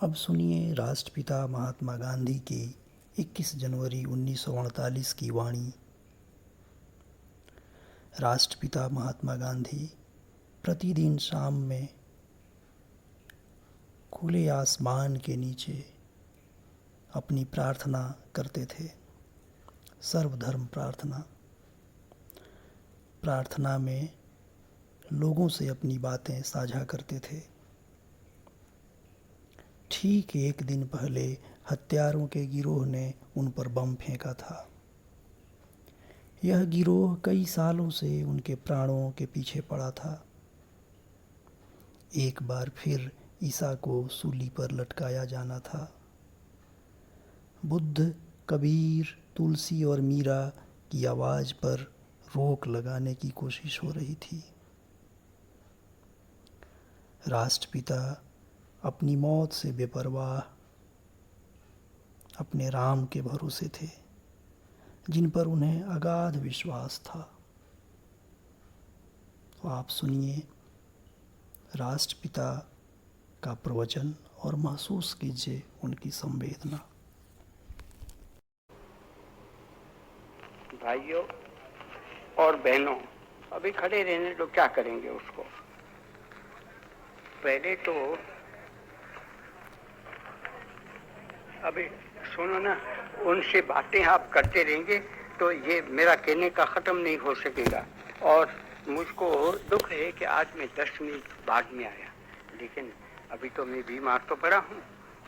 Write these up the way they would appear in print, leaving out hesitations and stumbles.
अब सुनिए राष्ट्रपिता महात्मा गांधी की 21 जनवरी 1948 की वाणी। राष्ट्रपिता महात्मा गांधी प्रतिदिन शाम में खुले आसमान के नीचे अपनी प्रार्थना करते थे। सर्वधर्म प्रार्थना। प्रार्थना में लोगों से अपनी बातें साझा करते थे। ठीक एक दिन पहले हत्यारों के गिरोह ने उन पर बम फेंका था। यह गिरोह कई सालों से उनके प्राणों के पीछे पड़ा था। एक बार फिर ईसा को सूली पर लटकाया जाना था। बुद्ध, कबीर, तुलसी और मीरा की आवाज़ पर रोक लगाने की कोशिश हो रही थी। राष्ट्रपिता अपनी मौत से बेपरवाह अपने राम के भरोसे थे, जिन पर उन्हें अगाध विश्वास था। तो आप सुनिए राष्ट्रपिता का प्रवचन और महसूस कीजिए उनकी संवेदना। भाइयों और बहनों, अभी खड़े रहने तो क्या करेंगे उसको। पहले तो अभी सुनो ना, उनसे बातें आप करते रहेंगे तो ये मेरा कहने का ख़त्म नहीं हो सकेगा। और मुझको दुख है कि आज मैं 10 मिनट बाद में आया, लेकिन अभी तो मैं बीमार तो पड़ा हूँ,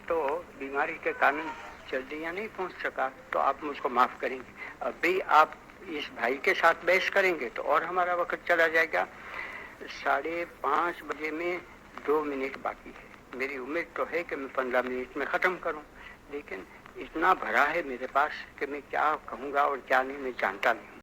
तो बीमारी के कारण जल्दी यहाँ नहीं पहुँच सका, तो आप मुझको माफ़ करेंगे। अभी आप इस भाई के साथ बहस करेंगे तो और हमारा वक्त चला जाएगा। 5:30 बजे में 2 मिनट बाकी है। मेरी उम्मीद तो है कि मैं 15 मिनट में ख़त्म करूं, लेकिन इतना भरा है मेरे पास कि मैं क्या कहूँगा और क्या नहीं मैं जानता नहीं।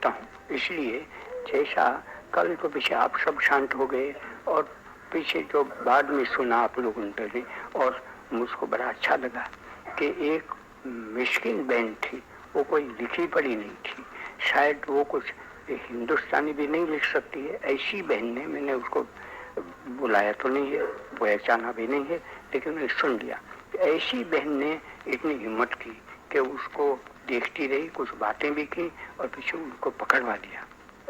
चाहता हूँ। इसलिए जैसा कल तो पीछे आप सब शांत हो गए और पीछे जो बाद में सुना आप लोगों ने, और मुझको बड़ा अच्छा लगा कि एक मिस्किन बहन थी, वो कोई लिखी पढ़ी नहीं थी, शायद वो कुछ हिंदुस्तानी भी नहीं लिख सकती है, ऐसी बहन ने, मैंने उसको बुलाया तो नहीं है, पहचाना भी नहीं है, लेकिन मैंने सुन लिया। ऐसी बहन ने इतनी हिम्मत की कि उसको देखती रही, कुछ बातें भी की और पीछे उनको पकड़वा दिया।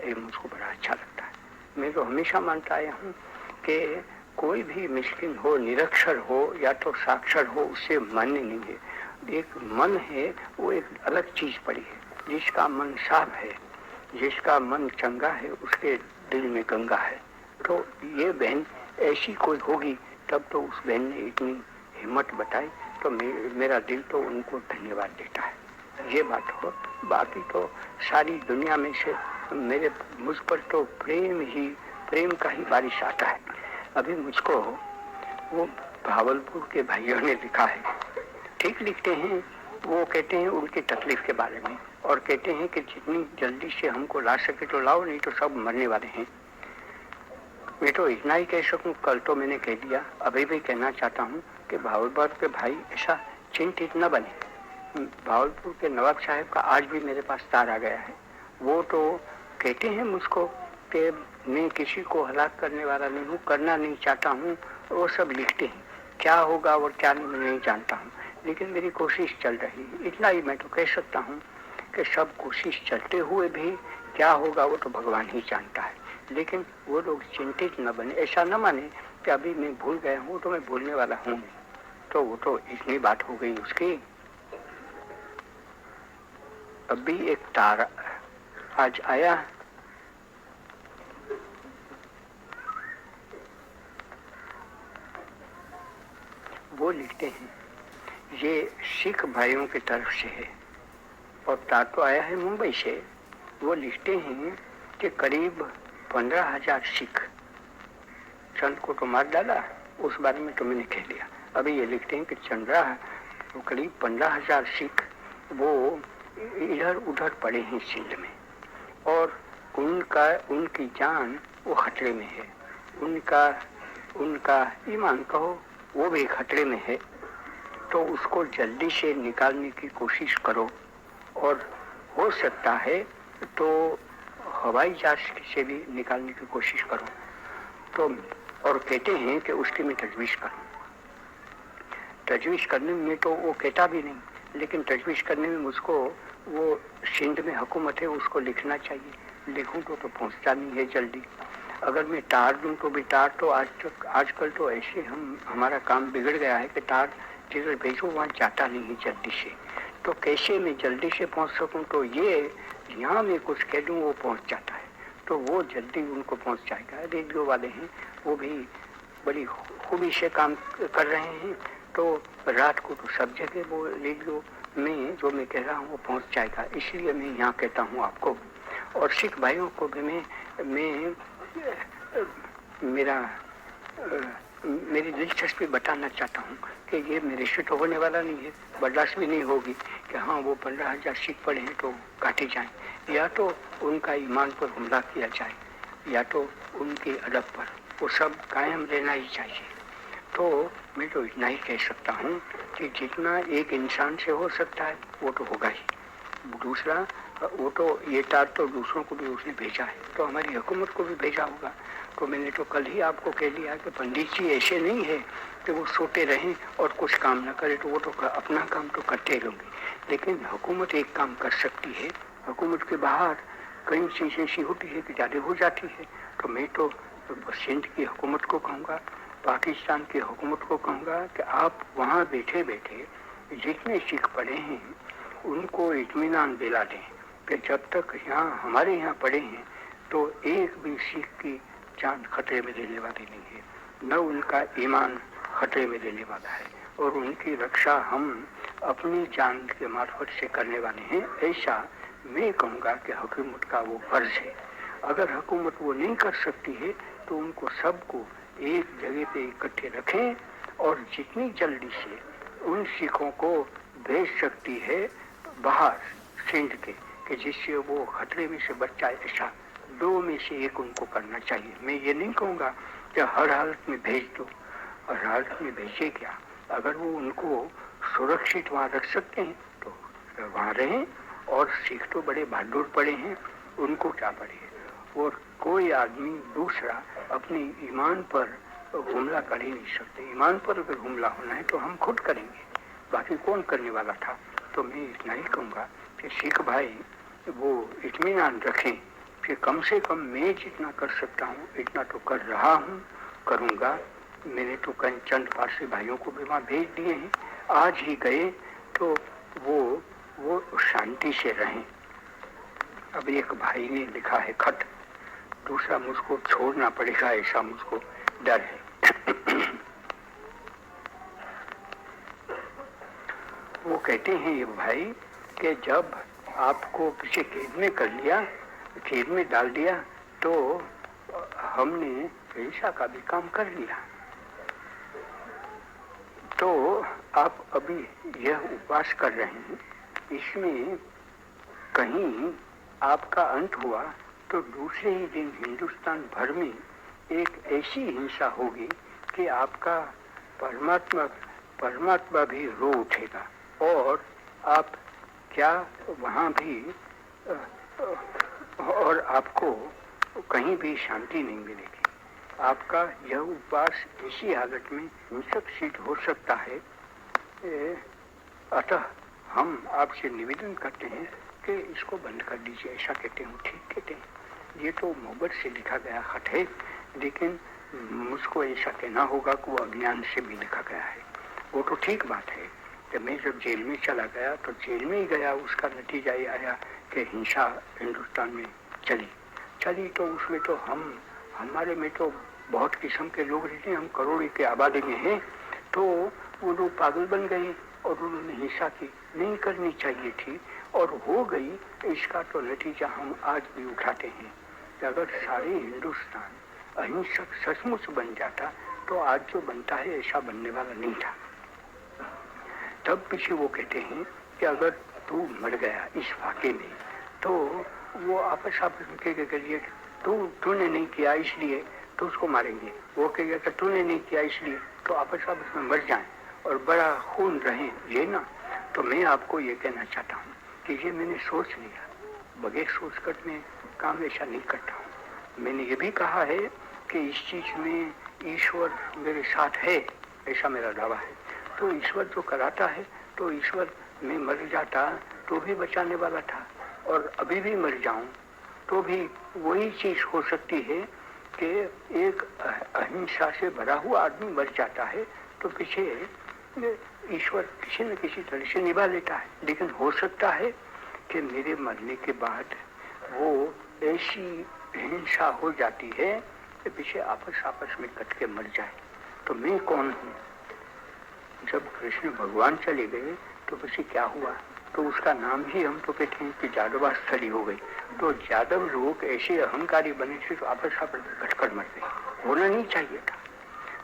ये मुझको बड़ा अच्छा लगता है। मैं तो हमेशा मानता आया हूँ कि कोई भी मिस्किन हो, निरक्षर हो या तो साक्षर हो, उससे मान्य नहीं है। एक मन है, वो एक अलग चीज पड़ी है। जिसका मन साफ है, जिसका मन चंगा है, उसके दिल में गंगा है। तो ये बहन ऐसी कोई होगी तब तो उस बहन ने इतनी हिम्मत बताई, तो मेरा दिल तो उनको धन्यवाद देता है। ये बात हो, बाकी तो सारी दुनिया में से मुझ पर तो प्रेम का ही बारिश आता है। अभी मुझको वो भावलपुर के भाइयों ने लिखा है, ठीक लिखते हैं। वो कहते हैं उनकी तकलीफ के बारे में और कहते हैं कि जितनी जल्दी से हमको ला सके तो लाओ, नहीं तो सब मरने वाले हैं। मैं तो इतना ही कह सकूं, कल तो मैंने कह दिया, अभी भी कहना चाहता हूं कि भावलपुर के भाई ऐसा चिंतित न बने। भावलपुर के नवाब साहब का आज भी मेरे पास तार आ गया है। वो तो कहते हैं मुझको कि मैं किसी को हलाक करने वाला नहीं हूँ, करना नहीं चाहता हूँ। वो सब लिखते हैं, क्या होगा और क्या नहीं मैं नहीं जानता हूँ, लेकिन मेरी कोशिश चल रही है। इतना ही मैं तो कह सकता हूँ कि सब कोशिश चलते हुए भी क्या होगा वो तो भगवान ही जानता है। लेकिन वो लोग चिंतित न बने, ऐसा न माने कि अभी मैं भूल गया हूँ, तो मैं भूलने वाला हूँ नहीं। तो वो तो इतनी बात हो गई उसकी। अभी एक तार आज आया, वो लिखते हैं, ये सिख भाइयों की तरफ से है और तार तो आया है मुंबई से। वो लिखते हैं कि करीब 15,000 सिख, चंद को तो मार डाला, उस बारे में तो मैंने कह दिया। अभी ये लिखते हैं कि वो करीब 15,000 सिख वो इधर उधर पड़े हैं सिंध में, और उनकी जान वो खतरे में है, उनका ईमान कहो वो भी खतरे में है। तो उसको जल्दी से निकालने की कोशिश करो, और हो सकता है तो हवाई जहाज से भी निकालने की कोशिश करो। तो और कहते हैं कि उसकी मैं तजवीज़ करूं। तजवीज़ करने में तो वो कहता भी नहीं, लेकिन तजवीज़ करने में मुझको वो सिंध में हुकूमत है उसको लिखना चाहिए। लिखूं तो पहुंचता नहीं है जल्दी। अगर मैं तार दूं तो भी तार तो आजकल तो ऐसे हमारा काम बिगड़ गया है कि तार जिधर भेजो वहाँ जाता नहीं है जल्दी से। तो कैसे मैं जल्दी से पहुंच सकूं? तो ये यहाँ मैं कुछ कह दूं वो पहुंच जाता है, तो वो जल्दी उनको पहुंच जाएगा। रेडियो वाले हैं वो भी बड़ी खूबी से काम कर रहे हैं, तो रात को तो सब जगह वो रेडियो में जो मैं कह रहा हूँ वो पहुंच जाएगा। इसलिए मैं यहाँ कहता हूँ आपको, और सिख भाइयों को भी मैं मेरी दिलचस्पी बताना चाहता हूँ कि ये मेरे से तो होने वाला नहीं है, बर्दाश्त भी नहीं होगी कि हाँ वो 15,000 सिख पड़े हैं तो काटे जाएं, या तो उनका ईमान पर हमला किया जाए, या तो उनके अदब पर, वो सब कायम रहना ही चाहिए। तो मैं तो इतना ही कह सकता हूँ कि जितना एक इंसान से हो सकता है वो तो होगा ही। दूसरा, वो तो ये तार तो दूसरों को भी उसने भेजा है, तो हमारी हुकूमत को भी भेजा होगा। तो मैंने तो कल ही आपको कह दिया कि पंडित जी ऐसे नहीं है कि वो सोते रहें और कुछ काम न करें, तो वो तो अपना काम तो करते रहेंगे। लेकिन हुकूमत एक काम कर सकती है, हुकूमत के बाहर कई चीज़ें ऐसी होती है कि ज़्यादा हो जाती है। तो मैं तो सिंध की हुकूमत को कहूँगा, पाकिस्तान की हुकूमत को कहूँगा कि आप वहाँ बैठे बैठे जितने सिख पड़े हैं उनको इत्मीनान दिला दें कि जब तक यहाँ हमारे यहाँ पड़े हैं तो एक भी सिख की जान खतरे में देने वाली नहीं है, न उनका ईमान खतरे में देने वाला है, और उनकी रक्षा हम अपनी जान के मार्फत से करने वाले हैं। ऐसा मैं कहूँगा कि हुकूमत का वो फर्ज है। अगर हुकूमत वो नहीं कर सकती है तो उनको सबको एक जगह पे इकट्ठे रखें और जितनी जल्दी से उन सिखों को भेज सकती है बाहर सिंध के, कि जिससे वो खतरे में से बच जाए, ऐसा 2 में से एक उनको करना चाहिए। मैं ये नहीं कहूँगा कि हर हालत में भेज दो, हर हालत में भेजे क्या, अगर वो उनको सुरक्षित वहाँ रख सकते हैं तो वहाँ रहें, और सिख तो बड़े बहादुर पड़े हैं, उनको क्या पड़े। और कोई आदमी दूसरा अपने ईमान पर हमला कर ही नहीं सकते। ईमान पर अगर हमला होना है तो हम खुद करेंगे, बाकी कौन करने वाला था। तो मैं इतना ही कहूँगा कि सिख भाई वो इत्मीनान रखें कि कम से कम मैं जितना कर सकता हूँ इतना तो कर रहा हूँ, करूँगा। मैंने तो कई चंद पारसी भाइयों को भी वहाँ भेज दिए हैं, आज ही गए, तो वो शांति से रहें। अब एक भाई ने लिखा है खत, दूसरा मुझको छोड़ना पड़ेगा ऐसा मुझको डर है। वो कहते हैं ये भाई कि जब आपको किसी कैद में कर लिया, कैद में डाल दिया, तो हमने ऐसा का भी काम कर लिया, तो आप अभी यह उपवास कर रहे हैं, इसमें कहीं आपका अंत हुआ तो दूसरे ही दिन हिंदुस्तान भर में एक ऐसी हिंसा होगी कि आपका परमात्मा भी रो उठेगा, और आप क्या वहाँ भी और आपको कहीं भी शांति नहीं मिलेगी। आपका यह उपवास इसी हालत में हिंसक सिद्ध हो सकता है। अतः हम आपसे निवेदन करते हैं कि इसको बंद कर दीजिए। ऐसा कहते हैं, ठीक कहते हैं। ये तो मोहब्बत से लिखा गया खत है, लेकिन मुझको ऐसा कहना होगा कि वो अज्ञान से भी लिखा गया है। वो तो ठीक बात है कि मैं जब जेल में चला गया तो जेल में ही गया, उसका नतीजा ये आया कि हिंसा हिंदुस्तान में चली, तो उसमें तो हमारे में तो बहुत किस्म के लोग रहते हैं, हम करोड़ों की आबादी में हैं, तो वो लोग पागल बन गए और उन्होंने हिंसा की, नहीं करनी चाहिए थी और हो गई। इसका तो नतीजा हम आज भी उठाते हैं कि अगर सारे हिंदुस्तान अहिंसक सचमुच बन जाता तो आज जो बनता है ऐसा बनने वाला नहीं था। तब पीछे वो कहते हैं कि अगर तू मर गया इस वाक़े में, तो वो आपस में कहेगा तूने नहीं किया इसलिए तो उसको मारेंगे, वो कहेगा कि तूने नहीं किया इसलिए, तो आपस में मर जाएं और बड़ा खून रहे ये ना। तो मैं आपको ये कहना चाहता हूँ कि ये मैंने सोच लिया, बगैर सोच कर मैं काम ऐसा नहीं करता हूँ। मैंने ये भी कहा है कि इस चीज में ईश्वर मेरे साथ है, ऐसा मेरा दावा है। तो ईश्वर जो कराता है, तो ईश्वर मैं मर जाता तो भी बचाने वाला था, और अभी भी मर जाऊं तो भी वही चीज हो सकती है कि एक अहिंसा से भरा हुआ आदमी मर जाता है तो पीछे ईश्वर किसी न किसी तरह से निभा लेता है। लेकिन हो सकता है कि मेरे मरने के बाद वो ऐसी हिंसा हो जाती है कि पीछे आपस में कट के मर जाए। तो मैं कौन हूँ? जब कृष्ण भगवान चले गए तो पीछे क्या हुआ, तो उसका नाम ही हम तो कहते हैं कि जादवास्थली हो गई। तो यादव लोग ऐसे अहंकारी बने थे तो आपस में घटकर मर गए। होना नहीं चाहिए था।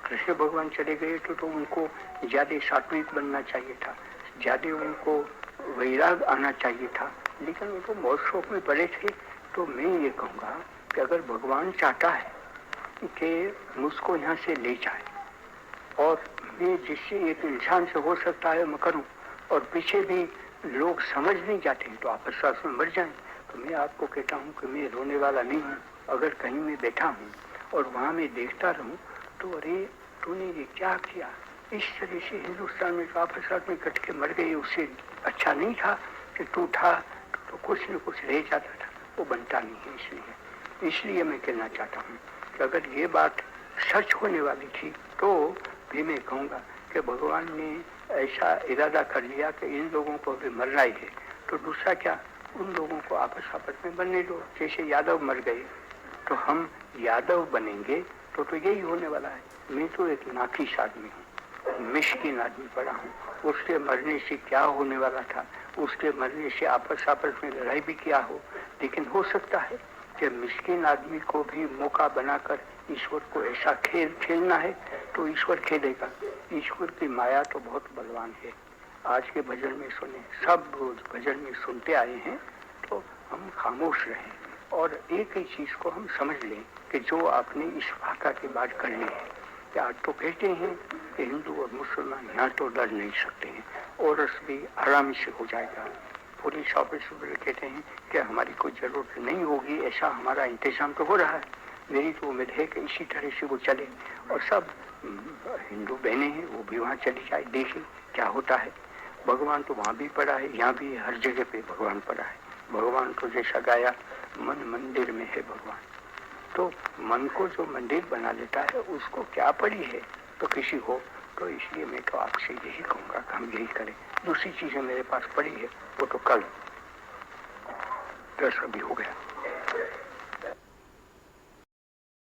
कृष्ण भगवान चले गए तो उनको ज्यादा सात्विक बनना चाहिए था, ज्यादा उनको वैराग आना चाहिए था, लेकिन वो तो बहुत शौक में पड़े थे। तो मैं ये कहूँगा कि अगर भगवान चाहता है कि मुझको यहाँ से ले जाए और मैं जिससे एक इंसान से हो सकता है मैं करूँ, और पीछे भी लोग समझ नहीं जाते तो आपस में मर जाएं, तो मैं आपको कहता हूँ कि मैं रोने वाला नहीं हूँ। अगर कहीं मैं बैठा हूँ और वहाँ मैं देखता रहूँ तो अरे तूने ये क्या किया, इस तरह से हिंदुस्तान में तो आपस में कट के मर गए, उससे अच्छा नहीं था कि तू था तो कुछ न कुछ रह जाता था, वो बनता नहीं है। इसलिए मैं कहना चाहता हूँ कि अगर ये बात सच होने वाली थी तो भी मैं कहूँगा कि भगवान ने ऐसा इरादा कर लिया कि इन लोगों को भी मरना ही है, तो दूसरा क्या, उन लोगों को आपस में बनने दो। जैसे यादव मर गए तो हम यादव बनेंगे तो यही होने वाला है। मैं तो एक नाकिस आदमी हूँ, मिस्किन आदमी पड़ा हूँ, उसके मरने से क्या होने वाला था, उसके मरने से आपस में लड़ाई भी क्या हो। लेकिन हो सकता है कि मिस्किन आदमी को भी मौका बनाकर ईश्वर को ऐसा खेल खेलना है तो ईश्वर खेलेगा। ईश्वर की माया तो बहुत बलवान है। आज के भजन में सुने, सब रोज भजन में सुनते आए हैं, तो हम खामोश रहें और एक ही चीज को हम समझ लें कि जो आपने इस वाक़ा के बाद करनी है, क्या तो कहते हैं कि हिंदू और मुसलमान यहाँ तो लड़ नहीं सकते हैं, और भी आराम से हो जाएगा। पुलिस ऑफिसर कहते हैं कि हमारी कोई जरूरत नहीं होगी, ऐसा हमारा इंतजाम तो हो रहा है। मेरी तो उम्मीद है कि इसी तरह से वो चले और सब हिंदू बहनें हैं वो भी वहाँ चली जाए, देखें क्या होता है। भगवान तो वहाँ भी पड़ा है, यहाँ भी हर जगह पे भगवान पड़ा है। भगवान तो जैसा गाया, मन मंदिर में है भगवान। तो मन को जो मंदिर बना लेता है उसको क्या पड़ी है तो किसी हो। तो इसलिए मैं तो आपसे यही कहूँगा कि हम यही करें। दूसरी चीजें मेरे पास पड़ी है वो तो कल 10 अभी हो गया।